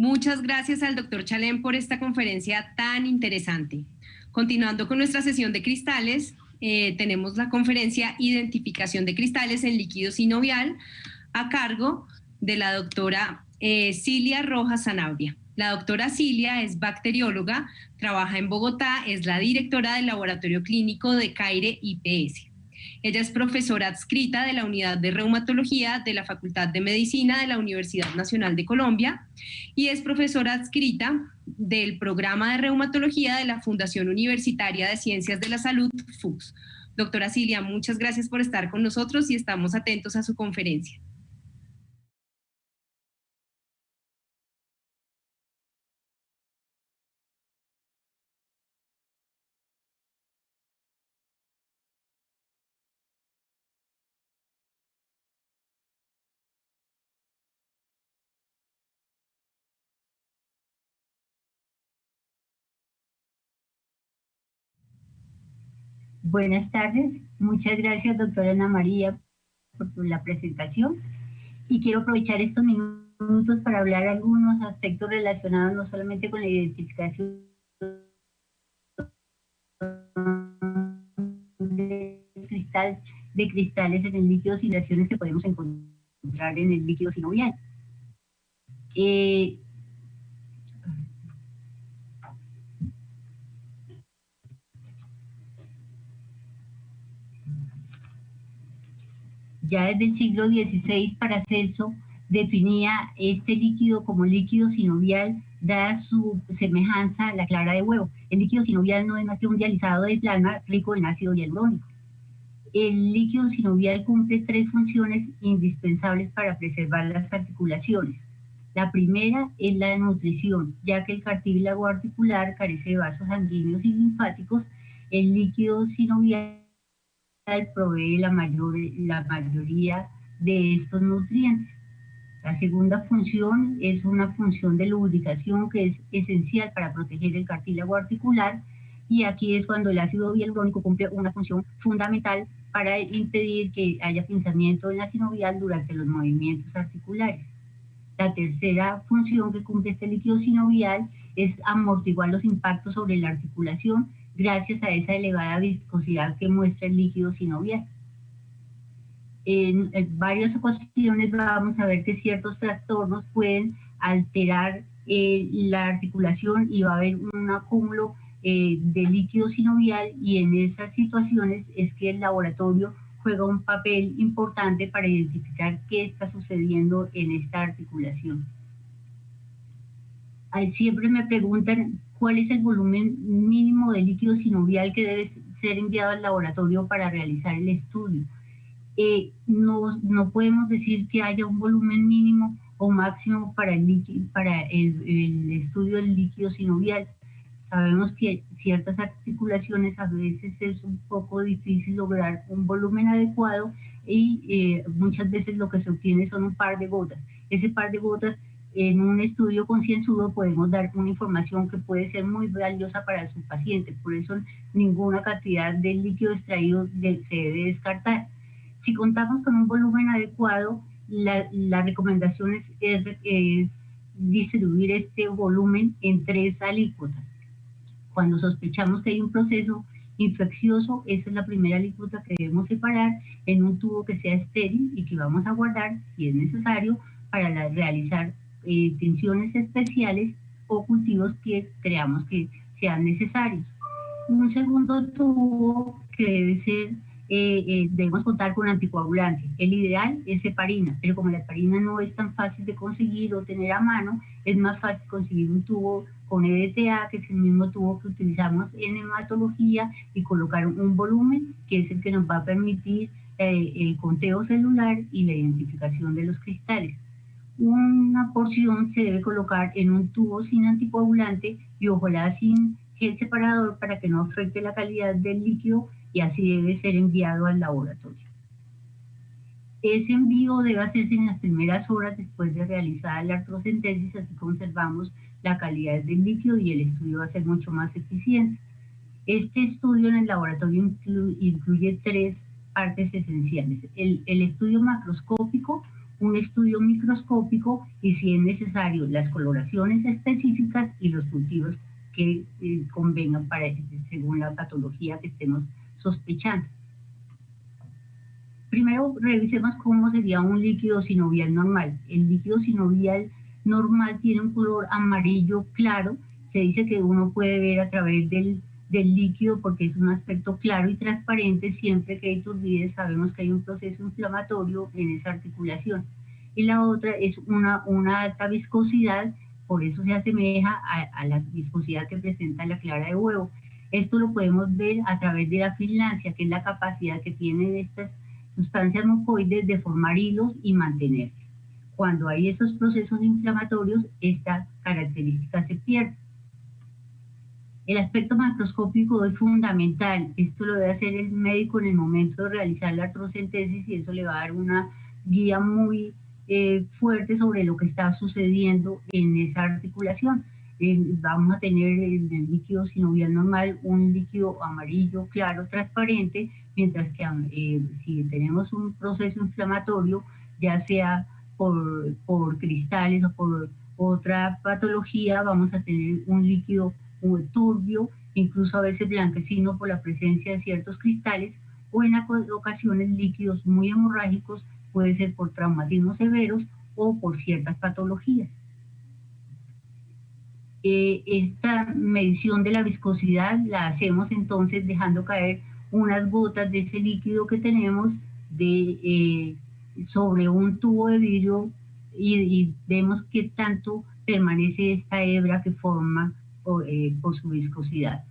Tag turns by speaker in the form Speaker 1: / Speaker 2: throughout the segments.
Speaker 1: Muchas gracias al doctor Chalem por esta conferencia tan interesante. Continuando con nuestra sesión de cristales, tenemos la conferencia Identificación de cristales en líquido sinovial a cargo de la doctora Cilia Rojas Sanabria. La doctora Cilia es bacterióloga, trabaja en Bogotá, es la directora del laboratorio clínico de CAIRE IPS. Ella es profesora adscrita de la Unidad de Reumatología de la Facultad de Medicina de la Universidad Nacional de Colombia y es profesora adscrita del Programa de Reumatología de la Fundación Universitaria de Ciencias de la Salud, FUCS. Doctora Cilia, muchas gracias por estar con nosotros y estamos atentos a su conferencia.
Speaker 2: Buenas tardes, muchas gracias doctora Ana María por la presentación y quiero aprovechar estos minutos para hablar algunos aspectos relacionados no solamente con la identificación de cristales en el líquido y relaciones que podemos encontrar en el líquido sinovial. Ya desde el siglo XVI, Paracelso definía este líquido como líquido sinovial, dada su semejanza a la clara de huevo. El líquido sinovial no es más que un dializado de plasma rico en ácido hialurónico. El líquido sinovial cumple tres funciones indispensables para preservar las articulaciones. La primera es la nutrición, ya que el cartílago articular carece de vasos sanguíneos y linfáticos. El líquido sinovial provee la mayoría de estos nutrientes. La segunda función es una función de lubricación que es esencial para proteger el cartílago articular, y aquí es cuando el ácido hialurónico cumple una función fundamental para impedir que haya pinzamiento en la sinovial durante los movimientos articulares. La tercera función que cumple este líquido sinovial es amortiguar los impactos sobre la articulación gracias a esa elevada viscosidad que muestra el líquido sinovial. En varias ocasiones vamos a ver que ciertos trastornos pueden alterar la articulación y va a haber un acúmulo de líquido sinovial, y en esas situaciones es que el laboratorio juega un papel importante para identificar qué está sucediendo en esta articulación. Siempre me preguntan cuál es el volumen mínimo de líquido sinovial que debe ser enviado al laboratorio para realizar el estudio. No podemos decir que haya un volumen mínimo o máximo para el estudio del líquido sinovial. Sabemos que ciertas articulaciones a veces es un poco difícil lograr un volumen adecuado y muchas veces lo que se obtiene son un par de gotas. Ese par de gotas en un estudio concienzudo podemos dar una información que puede ser muy valiosa para su paciente. Por eso ninguna cantidad de líquido extraído se debe descartar. Si contamos con un volumen adecuado, la recomendación es distribuir este volumen en 3 alícuotas. Cuando sospechamos que hay un proceso infeccioso, esa es la primera alícuota que debemos separar en un tubo que sea estéril y que vamos a guardar, si es necesario, para realizar tinciones especiales o cultivos que creamos que sean necesarios. Un segundo tubo que debe ser, debemos contar con anticoagulante. El ideal es heparina, pero como la heparina no es tan fácil de conseguir o tener a mano, es más fácil conseguir un tubo con EDTA, que es el mismo tubo que utilizamos en hematología, y colocar un volumen que es el que nos va a permitir el conteo celular y la identificación de los cristales. Una porción se debe colocar en un tubo sin anticoagulante y ojalá sin gel separador para que no afecte la calidad del líquido, y así debe ser enviado al laboratorio. Ese envío debe hacerse en las primeras horas después de realizar la artrocentesis, así conservamos la calidad del líquido y el estudio va a ser mucho más eficiente. Este estudio en el laboratorio incluye 3 partes esenciales. El estudio macroscópico, un estudio microscópico y, si es necesario, las coloraciones específicas y los cultivos que convengan según la patología que estemos sospechando. Primero revisemos cómo sería un líquido sinovial normal. El líquido sinovial normal tiene un color amarillo claro. Se dice que uno puede ver a través del líquido porque es un aspecto claro y transparente. Siempre que hay turbidez sabemos que hay un proceso inflamatorio en esa articulación. Y la otra es una alta viscosidad, por eso se asemeja a la viscosidad que presenta la clara de huevo. Esto lo podemos ver a través de la filancia, que es la capacidad que tienen estas sustancias mucoides de formar hilos y mantenerse. Cuando hay esos procesos inflamatorios, esta característica se pierde. El aspecto macroscópico es fundamental. Esto lo debe hacer el médico en el momento de realizar la artrocentesis y eso le va a dar una guía muy fuerte sobre lo que está sucediendo en esa articulación. Vamos a tener en el líquido sinovial normal un líquido amarillo, claro, transparente, mientras que si tenemos un proceso inflamatorio, ya sea por cristales o por otra patología, vamos a tener un líquido turbio, incluso a veces blanquecino por la presencia de ciertos cristales, o en ocasiones líquidos muy hemorrágicos, puede ser por traumatismos severos o por ciertas patologías. Esta medición de la viscosidad la hacemos entonces dejando caer unas gotas de ese líquido que tenemos sobre un tubo de vidrio y vemos qué tanto permanece esta hebra que forma por su viscosidad.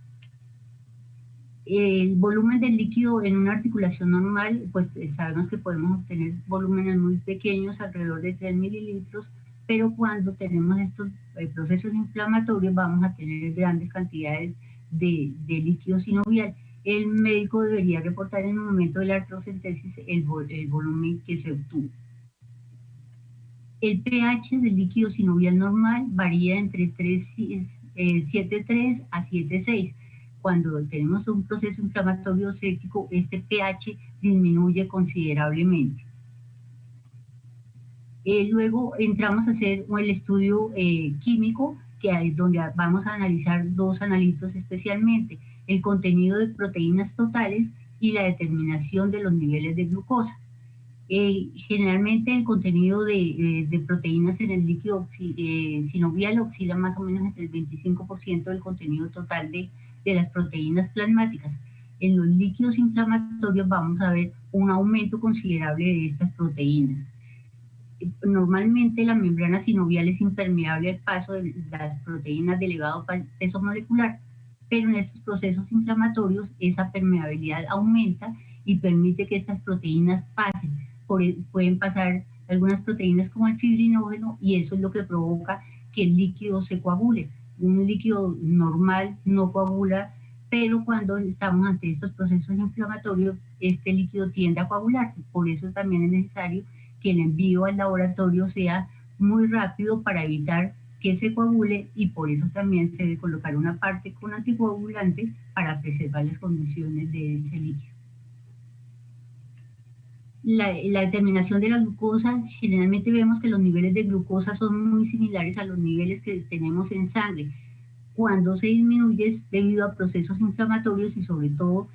Speaker 2: El volumen del líquido en una articulación normal, pues sabemos que podemos obtener volúmenes muy pequeños, alrededor de 3 mililitros, pero cuando tenemos estos procesos inflamatorios vamos a tener grandes cantidades de líquido sinovial. El médico debería reportar en el momento de la artrocentesis el volumen que se obtuvo. El pH del líquido sinovial normal varía entre 7,3 a 7,6. Cuando tenemos un proceso inflamatorio séptico, este pH disminuye considerablemente. Luego entramos a hacer el estudio químico, que es donde vamos a analizar dos analitos especialmente, el contenido de proteínas totales y la determinación de los niveles de glucosa. Generalmente el contenido de proteínas en el líquido sinovial oscila más o menos entre el 25% del contenido total de las proteínas plasmáticas. En los líquidos inflamatorios vamos a ver un aumento considerable de estas proteínas. Normalmente la membrana sinovial es impermeable al paso de las proteínas de elevado peso molecular, pero en estos procesos inflamatorios esa permeabilidad aumenta y permite que estas proteínas pasen. Pueden pasar algunas proteínas como el fibrinógeno y eso es lo que provoca que el líquido se coagule. Un líquido normal no coagula, pero cuando estamos ante estos procesos inflamatorios, este líquido tiende a coagularse. Por eso también es necesario que el envío al laboratorio sea muy rápido para evitar que se coagule y por eso también se debe colocar una parte con anticoagulante para preservar las condiciones de ese líquido. La determinación de la glucosa, generalmente vemos que los niveles de glucosa son muy similares a los niveles que tenemos en sangre. Cuando se disminuye es debido a procesos inflamatorios y sobre todo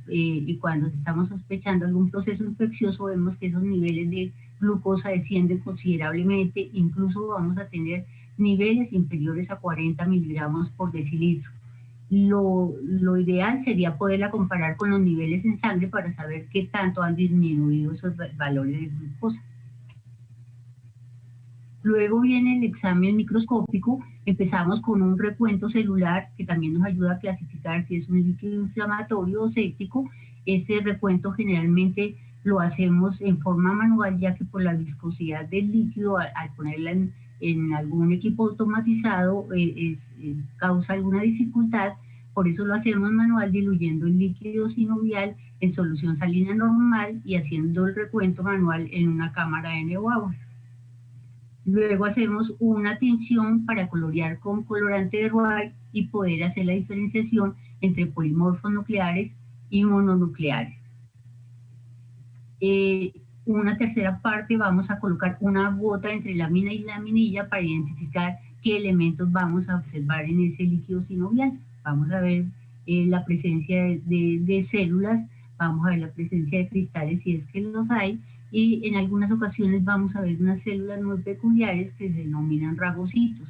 Speaker 2: y cuando estamos sospechando algún proceso infeccioso vemos que esos niveles de glucosa descienden considerablemente, incluso vamos a tener niveles inferiores a 40 miligramos por decilitro. Lo ideal sería poderla comparar con los niveles en sangre para saber qué tanto han disminuido esos valores de glucosa. Luego viene el examen microscópico. Empezamos con un recuento celular que también nos ayuda a clasificar si es un líquido inflamatorio o séptico. Este recuento generalmente lo hacemos en forma manual, ya que por la viscosidad del líquido, al ponerla en algún equipo automatizado, causa alguna dificultad. Por eso lo hacemos manual, diluyendo el líquido sinovial en solución salina normal y haciendo el recuento manual en una cámara de NeoAuer. Luego hacemos una tinción para colorear con colorante de Roy y poder hacer la diferenciación entre polimorfos nucleares y mononucleares. una tercera parte vamos a colocar una gota entre lámina y laminilla para identificar qué elementos vamos a observar en ese líquido sinovial. Vamos a ver la presencia de células, vamos a ver la presencia de cristales si es que los hay, y en algunas ocasiones vamos a ver unas células muy peculiares que se denominan ragocitos.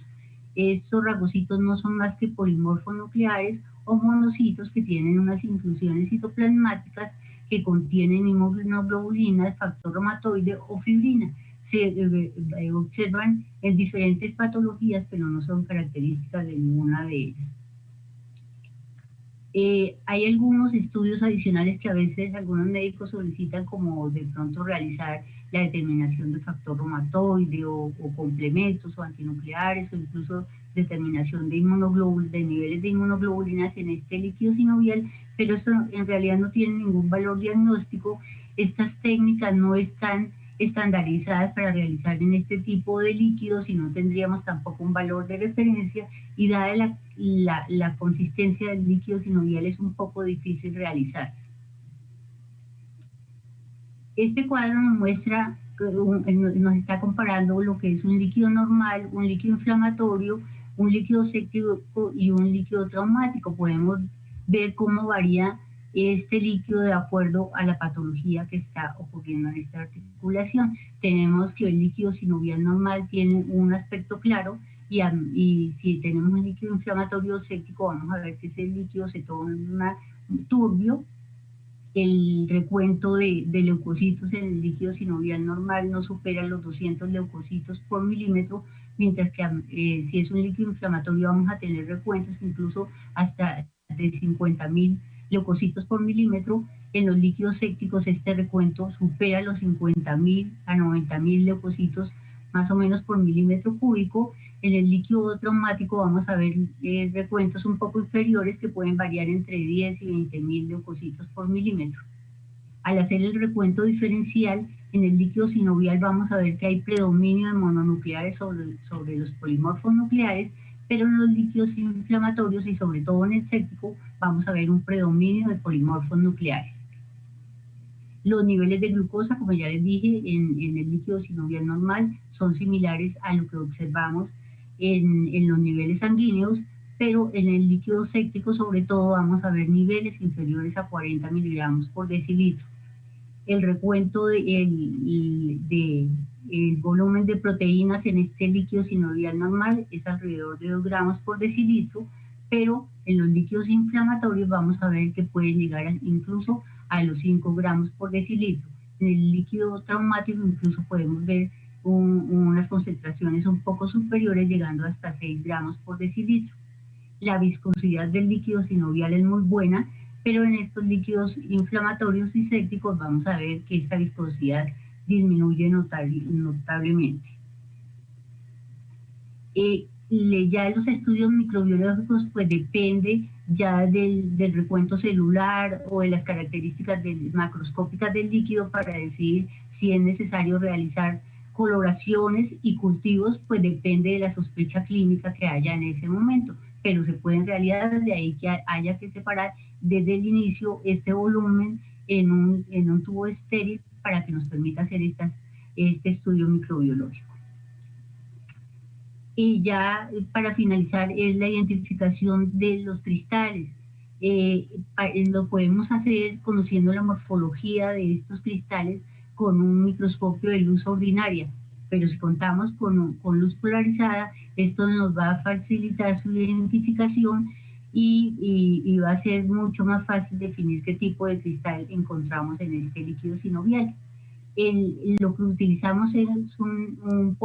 Speaker 2: Estos ragocitos no son más que polimorfos nucleares o monocitos que tienen unas inclusiones citoplasmáticas que contienen inmunoglobulinas, factor reumatoide o fibrina. Se observan en diferentes patologías, pero no son características de ninguna de ellas. Hay algunos estudios adicionales que a veces algunos médicos solicitan, como de pronto realizar la determinación de factor reumatoide o complementos o antinucleares, o incluso determinación de niveles de inmunoglobulinas en este líquido sinovial, pero esto en realidad no tiene ningún valor diagnóstico. Estas técnicas no están estandarizadas para realizar en este tipo de líquidos y no tendríamos tampoco un valor de referencia, y dada la consistencia del líquido sinovial es un poco difícil realizar. Este cuadro nos muestra, nos está comparando lo que es un líquido normal, un líquido inflamatorio, un líquido séptico y un líquido traumático. Podemos ver cómo varía este líquido de acuerdo a la patología que está ocurriendo en esta articulación. Tenemos que el líquido sinovial normal tiene un aspecto claro, y si tenemos un líquido inflamatorio séptico, vamos a ver que ese líquido se torna turbio. El recuento de leucocitos en el líquido sinovial normal no supera los 200 leucocitos por milímetro, mientras que si es un líquido inflamatorio vamos a tener recuentos incluso hasta de 50.000 leucocitos por milímetro. En los líquidos sépticos este recuento supera los 50.000 a 90.000 leucocitos más o menos por milímetro cúbico. En el líquido traumático vamos a ver recuentos un poco inferiores que pueden variar entre 10 y 20.000 leucocitos por milímetro. Al hacer el recuento diferencial, en el líquido sinovial vamos a ver que hay predominio de mononucleares sobre los polimorfos nucleares, pero en los líquidos inflamatorios y sobre todo en el séptico vamos a ver un predominio de polimorfos nucleares. Los niveles de glucosa, como ya les dije, en el líquido sinovial normal son similares a lo que observamos en los niveles sanguíneos, pero en el líquido séptico sobre todo vamos a ver niveles inferiores a 40 miligramos por decilitro. El recuento del volumen de proteínas en este líquido sinovial normal es alrededor de 2 gramos por decilitro, pero en los líquidos inflamatorios vamos a ver que pueden llegar incluso a los 5 gramos por decilitro. En el líquido traumático incluso podemos ver unas concentraciones un poco superiores, llegando hasta 6 gramos por decilitro. La viscosidad del líquido sinovial es muy buena, pero en estos líquidos inflamatorios y sépticos vamos a ver que esta viscosidad disminuye notablemente. Ya los estudios microbiológicos pues depende ya del recuento celular o de las características macroscópicas del líquido para decidir si es necesario realizar coloraciones y cultivos, pues depende de la sospecha clínica que haya en ese momento, pero se puede en realidad desde ahí que haya que separar desde el inicio este volumen en un tubo estéril para que nos permita hacer este estudio microbiológico. Y ya para finalizar es la identificación de los cristales. Lo podemos hacer conociendo la morfología de estos cristales con un microscopio de luz ordinaria, pero si contamos con luz polarizada, esto nos va a facilitar su identificación y va a ser mucho más fácil definir qué tipo de cristal encontramos en este líquido sinovial. Lo que utilizamos es un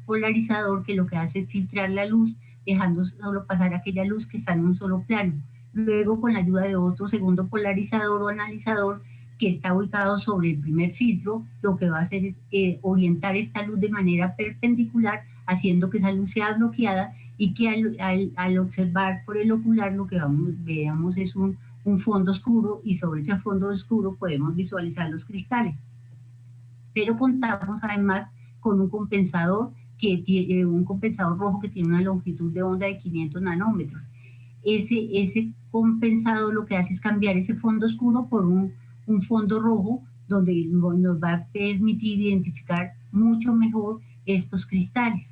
Speaker 2: polarizador que lo que hace es filtrar la luz, dejando solo pasar aquella luz que está en un solo plano. Luego, con la ayuda de otro segundo polarizador o analizador que está ubicado sobre el primer filtro, lo que va a hacer es orientar esta luz de manera perpendicular, haciendo que esa luz sea bloqueada y que al observar por el ocular lo que veamos es un fondo oscuro, y sobre ese fondo oscuro podemos visualizar los cristales. Pero contamos además con un compensador rojo que tiene una longitud de onda de 500 nanómetros. Ese compensador lo que hace es cambiar ese fondo oscuro por un fondo rojo donde nos va a permitir identificar mucho mejor estos cristales.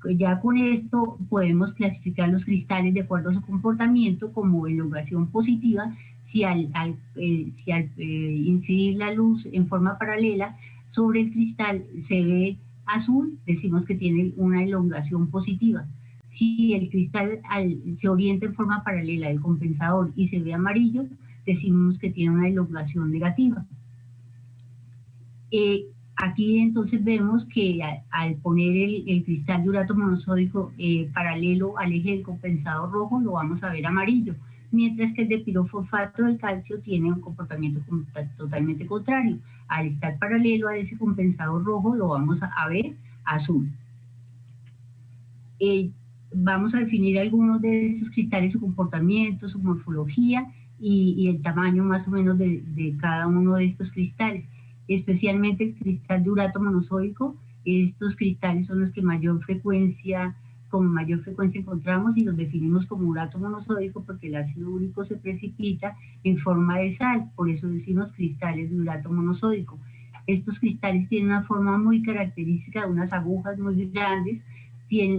Speaker 2: Ya con esto podemos clasificar los cristales de acuerdo a su comportamiento como elongación positiva. Si al incidir la luz en forma paralela sobre el cristal se ve azul, decimos que tiene una elongación positiva. Si el cristal se orienta en forma paralela al compensador y se ve amarillo, decimos que tiene una elongación negativa. Aquí entonces vemos que al poner el cristal de urato monosódico paralelo al eje del compensador rojo, lo vamos a ver amarillo, mientras que el de pirofosfato del calcio tiene un comportamiento totalmente contrario. Al estar paralelo a ese compensador rojo, lo vamos a ver azul. Vamos a definir algunos de estos cristales, su comportamiento, su morfología y el tamaño más o menos de cada uno de estos cristales. Especialmente el cristal de urato monosódico. Estos cristales son los que con mayor frecuencia encontramos y los definimos como urato monosódico porque el ácido úrico se precipita en forma de sal, por eso decimos cristales de urato monosódico. Estos cristales tienen una forma muy característica de unas agujas muy grandes,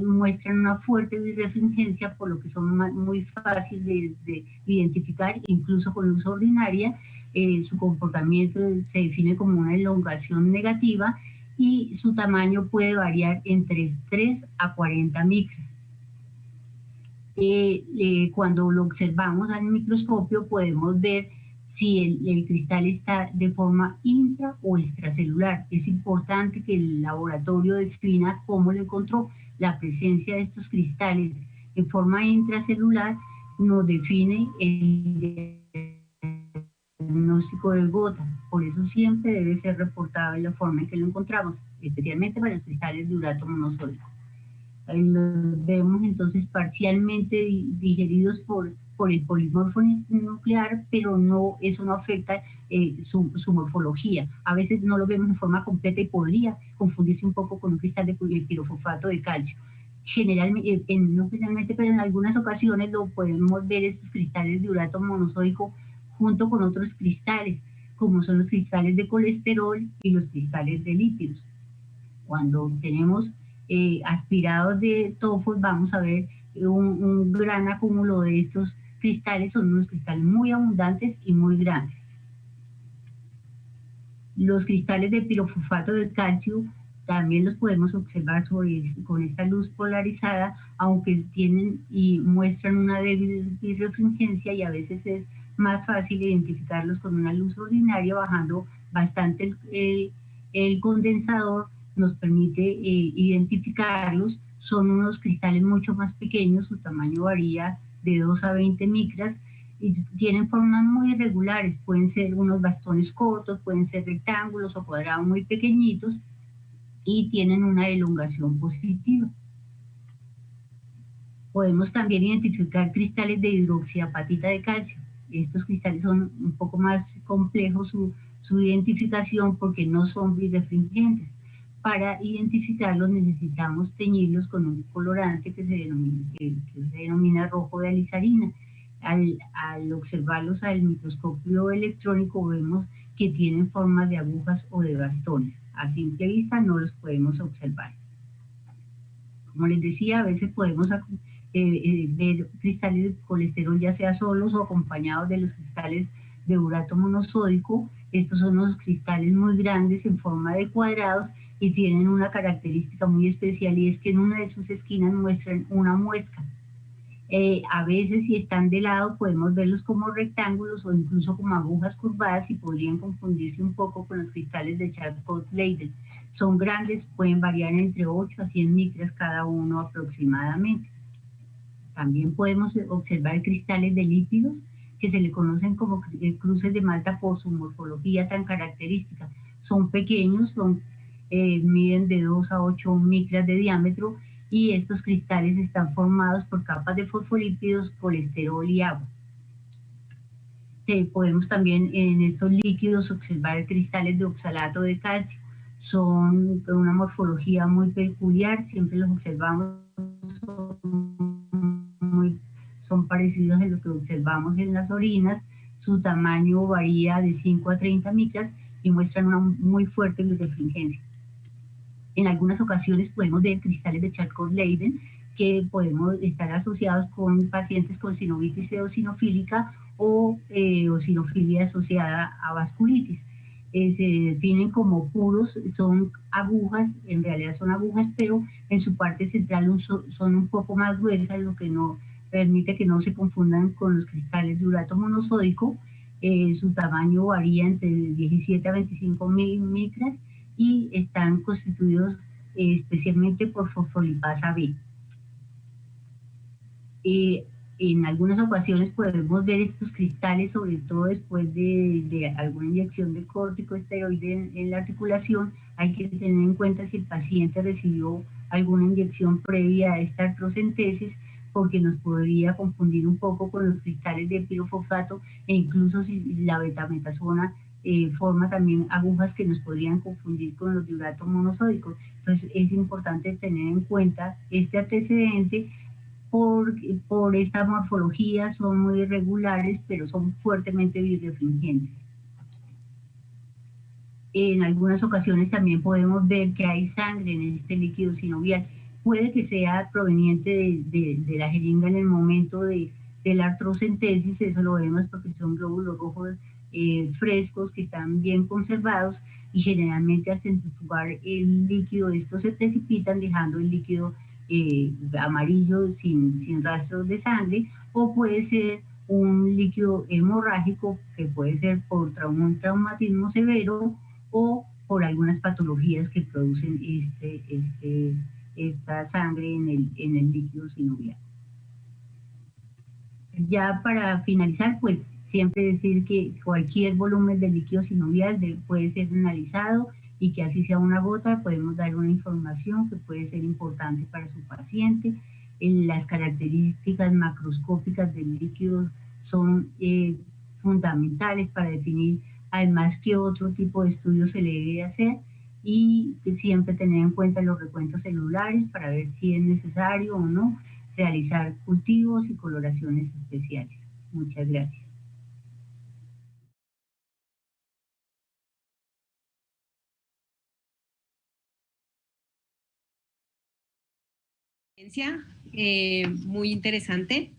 Speaker 2: muestran una fuerte birrefringencia, por lo que son muy fáciles de identificar, incluso con luz ordinaria. Su comportamiento se define como una elongación negativa y su tamaño puede variar entre 3 a 40 micras. Cuando lo observamos al microscopio podemos ver si el cristal está de forma intra o extracelular. Es importante que el laboratorio defina cómo lo encontró. La presencia de estos cristales en forma intracelular nos define el diagnóstico del gota. Por eso siempre debe ser reportado en la forma en que lo encontramos, especialmente para los cristales de urato monosódico. Los vemos entonces parcialmente digeridos por el polimorfo nuclear, pero eso no afecta su morfología. A veces no lo vemos en forma completa y podría confundirse un poco con un cristal de pirofosfato de calcio. Generalmente, no generalmente, pero en algunas ocasiones lo podemos ver estos cristales de urato monosódico junto con otros cristales, como son los cristales de colesterol y los cristales de lípidos. Cuando tenemos aspirados de tofos, vamos a ver un gran acúmulo de estos cristales. Son unos cristales muy abundantes y muy grandes. Los cristales de pirofosfato de calcio también los podemos observar con esta luz polarizada, aunque tienen y muestran una débil birrefringencia, y a veces es más fácil identificarlos con una luz ordinaria. Bajando bastante el condensador nos permite identificarlos. Son unos cristales mucho más pequeños, su tamaño varía de 2 a 20 micras y tienen formas muy irregulares. Pueden ser unos bastones cortos, pueden ser rectángulos o cuadrados muy pequeñitos y tienen una elongación positiva. Podemos también identificar cristales de hidroxiapatita de calcio. Estos cristales son un poco más complejos su identificación porque no son birrefringentes. Para identificarlos necesitamos teñirlos con un colorante que se denomina rojo de alizarina. Al observarlos al microscopio electrónico vemos que tienen formas de agujas o de bastones. A simple vista no los podemos observar. Como les decía, a veces podemos ver cristales de colesterol ya sea solos o acompañados de los cristales de urato monosódico. Estos son unos cristales muy grandes en forma de cuadrados y tienen una característica muy especial, y es que en una de sus esquinas muestran una muesca. A veces, si están de lado, podemos verlos como rectángulos o incluso como agujas curvadas y podrían confundirse un poco con los cristales de Charcot-Leyden. Son grandes, pueden variar entre 8 a 100 micras cada uno aproximadamente. También podemos observar cristales de lípidos que se le conocen como cruces de Malta por su morfología tan característica. Son pequeños, miden de 2 a 8 micras de diámetro, y estos cristales están formados por capas de fosfolípidos, colesterol y agua. Podemos también en estos líquidos observar cristales de oxalato de calcio. Son de una morfología muy peculiar, siempre los observamos, son parecidos a lo que observamos en las orinas. Su tamaño varía de 5 a 30 micras y muestran una muy fuerte luz refringencia. En algunas ocasiones podemos ver cristales de Charcot-Leyden que podemos estar asociados con pacientes con sinovitis eosinofílica o eosinofilia asociada a vasculitis. Se definen como puros, son agujas, en realidad son agujas, pero en su parte central son un poco más gruesas, lo que no permite que no se confundan con los cristales de urato monosódico. Su tamaño varía entre 17 a 25 micras y están constituidos especialmente por fosfolipasa B. En algunas ocasiones podemos ver estos cristales, sobre todo después de alguna inyección de corticosteroide en la articulación. Hay que tener en cuenta si el paciente recibió alguna inyección previa a esta artrocentesis, porque nos podría confundir un poco con los cristales de pirofosfato, e incluso si la betametasona forma también agujas que nos podrían confundir con los de urato monosódico. Entonces es importante tener en cuenta este antecedente. Por esta morfología son muy irregulares, pero son fuertemente birrefringentes. En algunas ocasiones también podemos ver que hay sangre en este líquido sinovial. Puede que sea proveniente de la jeringa en el momento de la artrocentesis, eso lo vemos porque son glóbulos rojos frescos que están bien conservados, y generalmente al centrifugar el líquido estos se precipitan dejando el líquido amarillo sin rastros de sangre, o puede ser un líquido hemorrágico que puede ser por un traumatismo severo o por algunas patologías que producen esta sangre en el líquido sinovial. Ya para finalizar, pues siempre decir que cualquier volumen de líquido sinovial puede ser analizado, y que así sea una gota podemos dar una información que puede ser importante para su paciente. Las características macroscópicas del líquido son fundamentales para definir además qué otro tipo de estudio se le debe hacer, y que siempre tener en cuenta los recuentos celulares para ver si es necesario o no realizar cultivos y coloraciones especiales. Muchas gracias.
Speaker 1: Muy interesante.